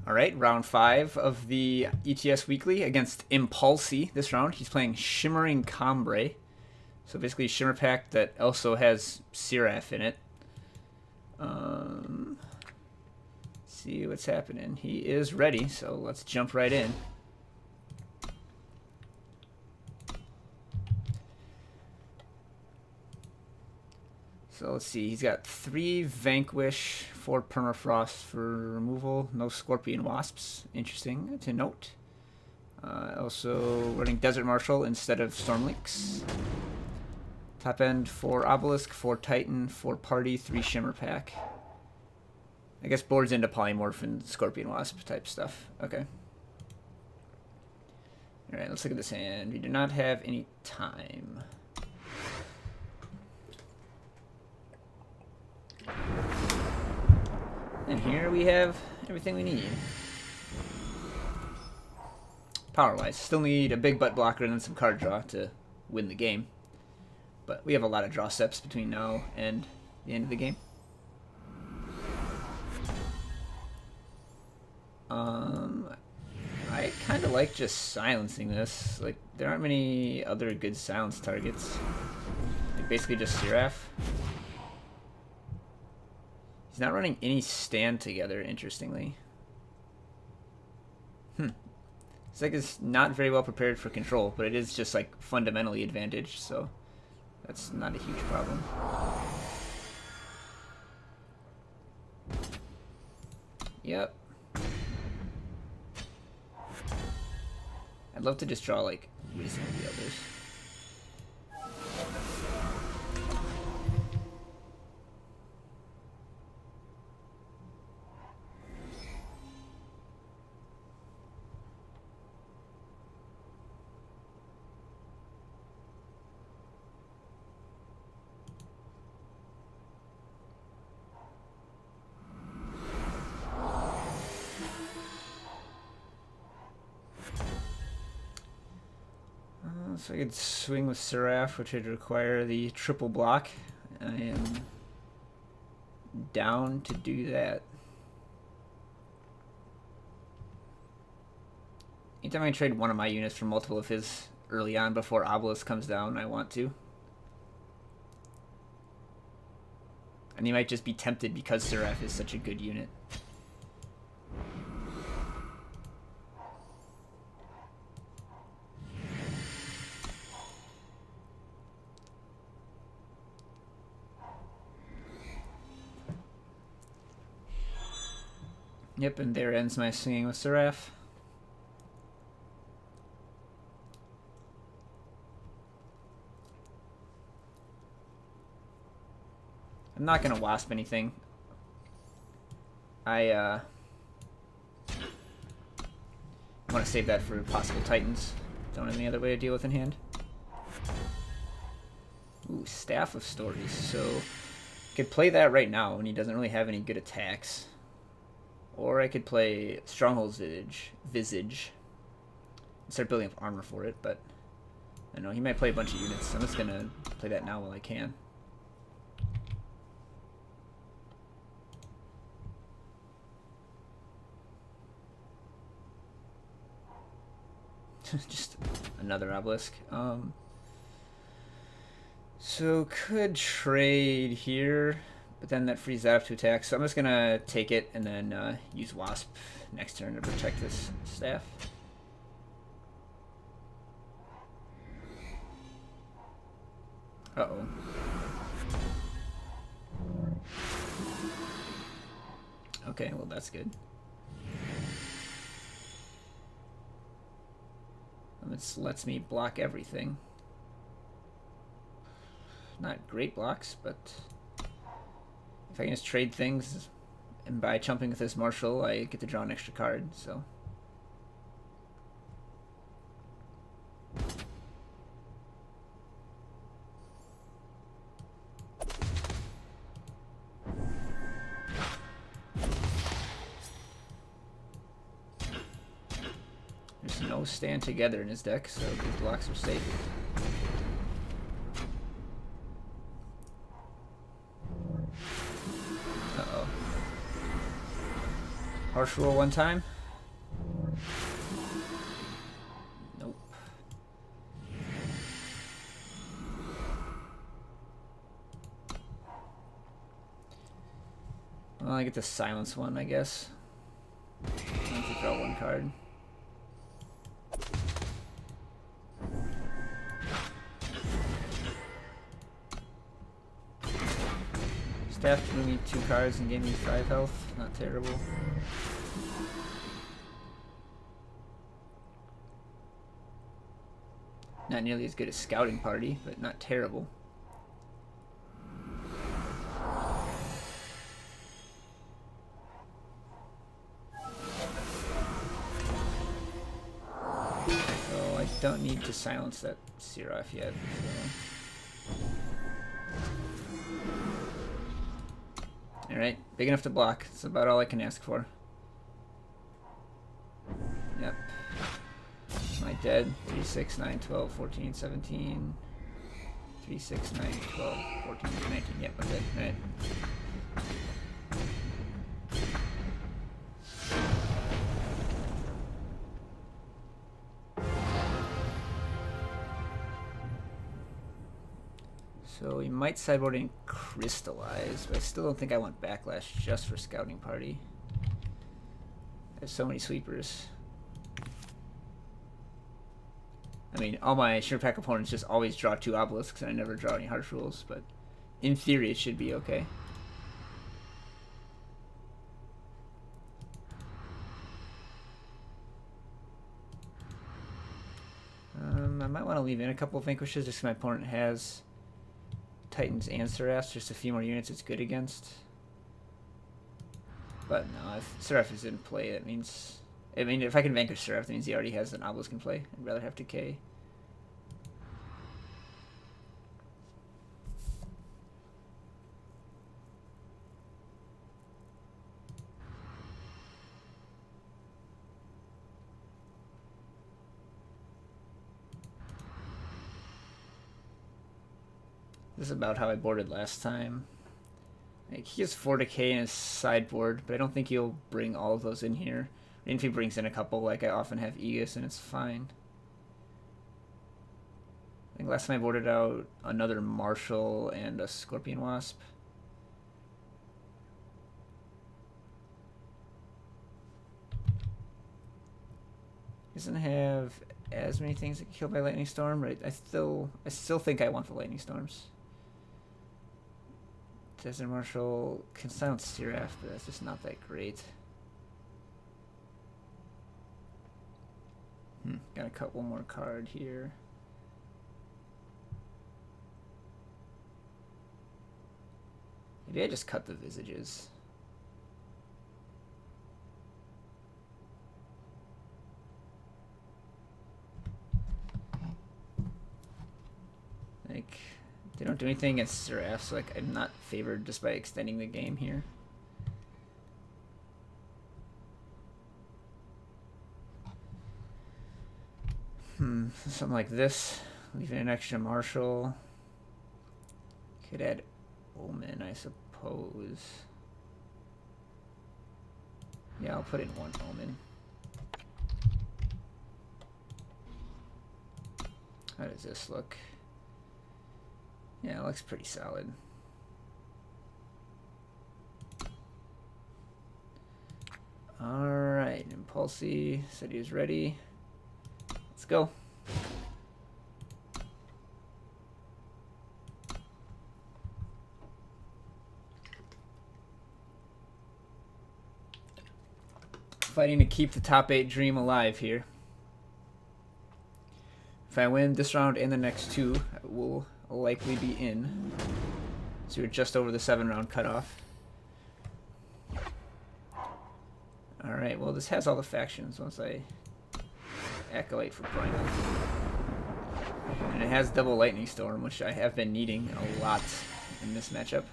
All right, round 5 of the ETS Weekly against Impalsi. This round, he's playing Shimmering Combre. So basically, Shimmer Pack that also has Seraph in it. See what's happening. He is ready, so let's jump right in. So let's see, he's got 3 Vanquish, 4 Permafrost for removal, no Scorpion Wasps. Interesting to note. Also running Desert Marshal instead of Stormlinks. Top end 4 Obelisk, 4 Titan, 4 Party, 3 Shimmer Pack. I guess boards into Polymorph and Scorpion Wasp type stuff. Okay. Alright, let's look at this hand. We do not have any time. And here we have everything we need. Power-wise, still need a big butt blocker and then some card draw to win the game. But we have a lot of draw steps between now and the end of the game. I kind of like just silencing this. Like, there aren't many other good silence targets. Like, basically just Seraph. He's not running any stand together, interestingly. It's like it's not very well prepared for control, but it is just like fundamentally advantaged, so that's not a huge problem. Yep. I'd love to just draw like Wisdom of the Elders. So I could swing with Seraph, which would require the triple block. I am down to do that. Anytime I trade one of my units for multiple of his early on before Obelisk comes down, I want to. And he might just be tempted because Seraph is such a good unit. Yep, and there ends my swinging with Seraph. I'm not going to Wasp anything. I want to save that for possible Titans. Don't have any other way to deal with in hand. Ooh, Staff of Stories. So, I could play that right now when he doesn't really have any good attacks. Or I could play Stronghold's Visage and start building up armor for it, but I don't know, he might play a bunch of units, so I'm just gonna play that now while I can. Just another Obelisk. So could trade here, but then that frees that up to attack. So I'm just gonna take it and then use Wasp next turn to protect this staff. Uh-oh. Okay, well that's good. This lets me block everything. Not great blocks, but if I can just trade things, and by chumping with this Marshal, I get to draw an extra card, so. There's no stand together in his deck, so these blocks are safe. Harsh roll one time. Nope. Well, I get the silence one, I guess. I have to draw one card. Staff drew me 2 cards and gave me 5 health. Not terrible. Not nearly as good as Scouting Party, but not terrible. So I don't need to silence that Seraph yet. So. Alright, big enough to block. That's about all I can ask for. Yep. Am I dead? 3, 6, 9, 12, 14, 17. 3, 6, 9, 12, 14, 19. Yep, I'm dead. Alright. So we might sideboard and crystallize, but I still don't think I want backlash just for Scouting Party. There's so many sweepers. I mean, all my Sure Pack opponents just always draw 2 obelisks, and I never draw any harsh rules, but in theory it should be okay. I might want to leave in a couple of Vanquishes just because my opponent has Titans and Seraph, just a few more units it's good against. But no, if Seraph is in play, that means... I mean, if I can Vanquish Seraph, that means he already has an Obelisk in play. I'd rather have Decay. This is about how I boarded last time. Like, he has 4 Decay in his sideboard, but I don't think he'll bring all of those in here. Even if he brings in a couple, like I often have Aegis, and it's fine. I think last time I boarded out another Marshal and a Scorpion Wasp. He doesn't have as many things that get killed by Lightning Storm, but I still think I want the Lightning Storms. Desert Marshal can silence Seraph, but that's just not that great. Gotta cut one more card here. Maybe I just cut the Visages. Like, they don't do anything against Seraph, so like I'm not favored just by extending the game here. Something like this. Leave in an extra Marshal. Could add Omen, I suppose. Yeah, I'll put in 1 Omen. How does this look? Yeah, it looks pretty solid. Alright, Impalsi said he was ready. Let's go. Fighting to keep the top 8 dream alive here. If I win this round and the next 2, I will likely be in. So we're just over the 7-round cutoff. Alright, well this has all the factions once I Acolyte for Primal. And it has double Lightning Storm, which I have been needing a lot in this matchup.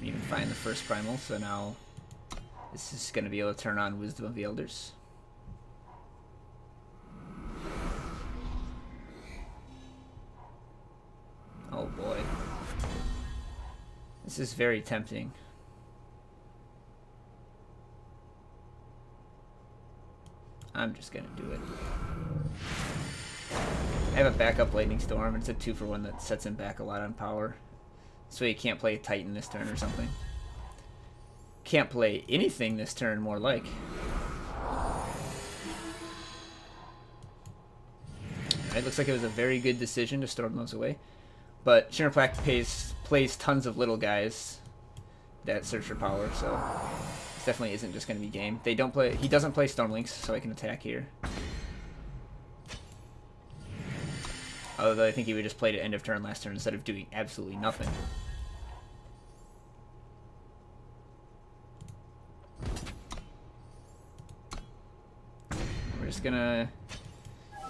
Even find the first Primal, so now this is going to be able to turn on Wisdom of the Elders. Oh boy. This is very tempting. I'm just gonna do it. I have a backup Lightning Storm, and it's a 2-for-1 that sets him back a lot on power. So he can't play Titan this turn or something. Can't play anything this turn, more like. Alright, looks like it was a very good decision to storm those away. But Shimmerplack plays tons of little guys that search for power, so this definitely isn't just going to be game. They don't play. He doesn't play Stormlinks, so I can attack here. Although I think he would just play to end of turn last turn instead of doing absolutely nothing. We're just gonna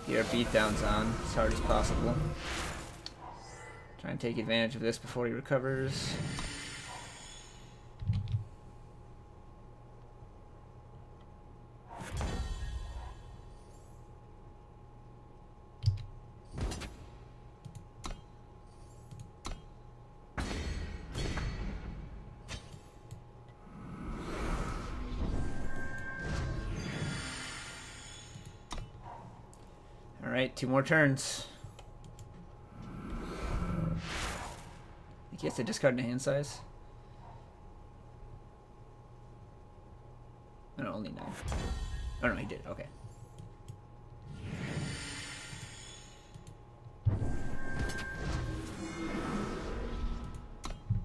get our beatdowns on as hard as possible. Try and take advantage of this before he recovers. Alright, 2 more turns. I think he has to discard in a hand size. No, only 9. Oh no, he did, okay.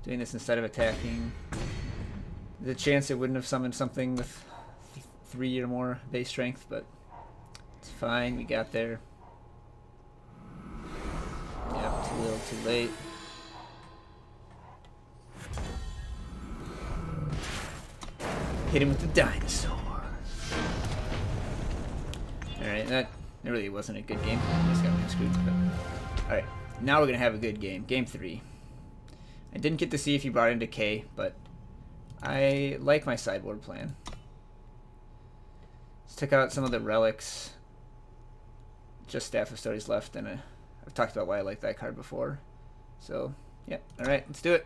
Doing this instead of attacking. There's a chance it wouldn't have summoned something with 3 or more base strength, but it's fine, we got there. Yep, too little, too late. Hit him with the dinosaur. Alright, that really wasn't a good game. I just got screwed. Alright, now we're going to have a good game. Game 3. I didn't get to see if you brought into K, but I like my sideboard plan. Let's take out some of the relics. Just Staff of Stories left, and I've talked about why I like that card before. So, yeah. Alright, let's do it.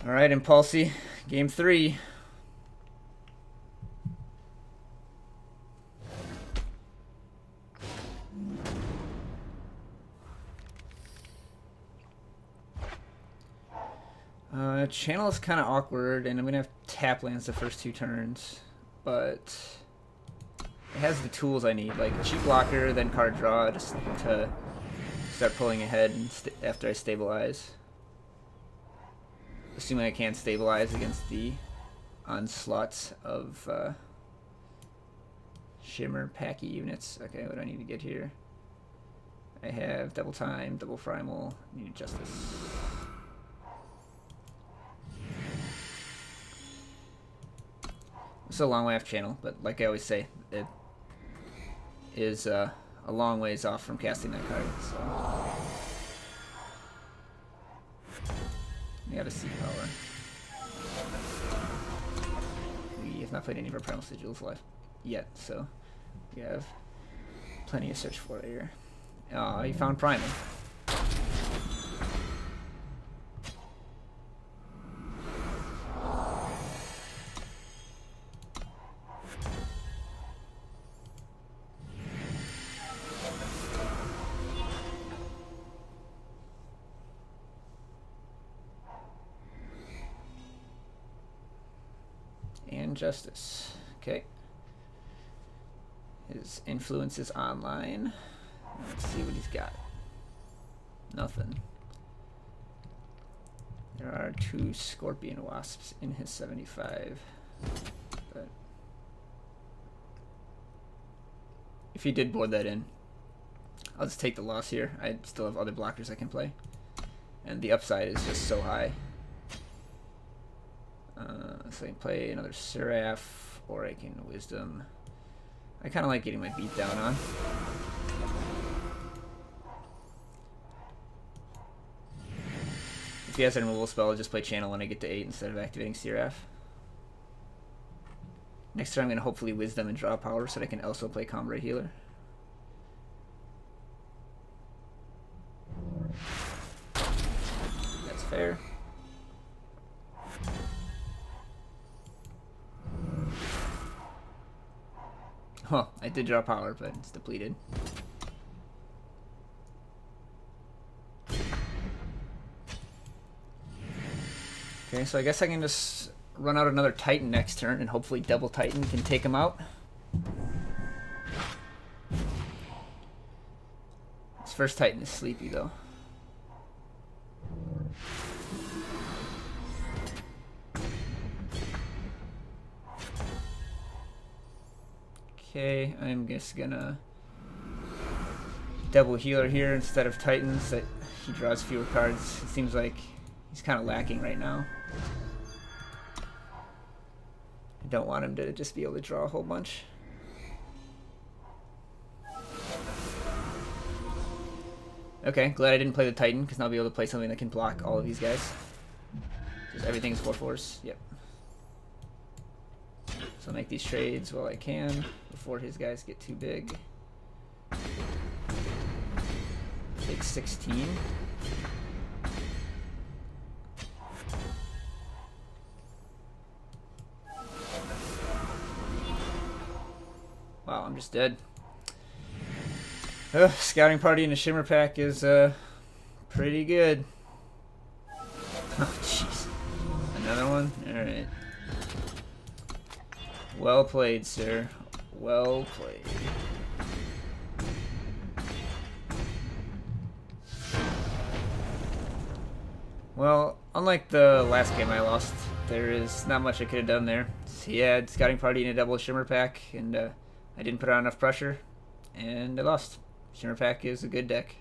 Alright, Impalsi, game 3. Channel is kind of awkward, and I'm going to have tap lands the first 2 turns, but it has the tools I need, like cheap blocker, then card draw, just to start pulling ahead and after I stabilize. Assuming I can't stabilize against the onslaughts of Shimmer Packy units. Okay, what do I need to get here? I have double time, double primal, need justice. It's a long way off channel, but like I always say, it is a long ways off from casting that card. So we got a sea power. We have not played any of our primal sigils left yet, so we have plenty to search for here. Oh, you found primal. And justice. Okay. His influence is online. Let's see what he's got. Nothing. There are 2 scorpion wasps in his 75. But if he did board that in, I'll just take the loss here. I still have other blockers I can play. And the upside is just so high. So I can play another Seraph, or I can Wisdom. I kind of like getting my beat down on. If he has a removal spell, I'll just play Channel when I get to 8 instead of activating Seraph. Next turn I'm going to hopefully Wisdom and draw power so that I can also play Comrade Healer. That's fair. Huh, I did draw power, but it's depleted. Okay, so I guess I can just run out another Titan next turn, and hopefully double Titan can take him out. This first Titan is sleepy, though. Okay, I'm just gonna double healer here instead of Titans, so that he draws fewer cards. It seems like he's kind of lacking right now. I don't want him to just be able to draw a whole bunch. Okay, glad I didn't play the Titan, because now I'll be able to play something that can block all of these guys. Just everything's 4/4s. Yep. So I'll make these trades while I can before his guys get too big. Take 16. Wow, I'm just dead. Scouting party in a Shimmer pack is pretty good. Oh, jeez. Another one? Alright. Well played, sir. Well played. Well, unlike the last game I lost, there is not much I could have done there. He had Scouting Party in a double Shimmer pack, and I didn't put on enough pressure, and I lost. Shimmer pack is a good deck.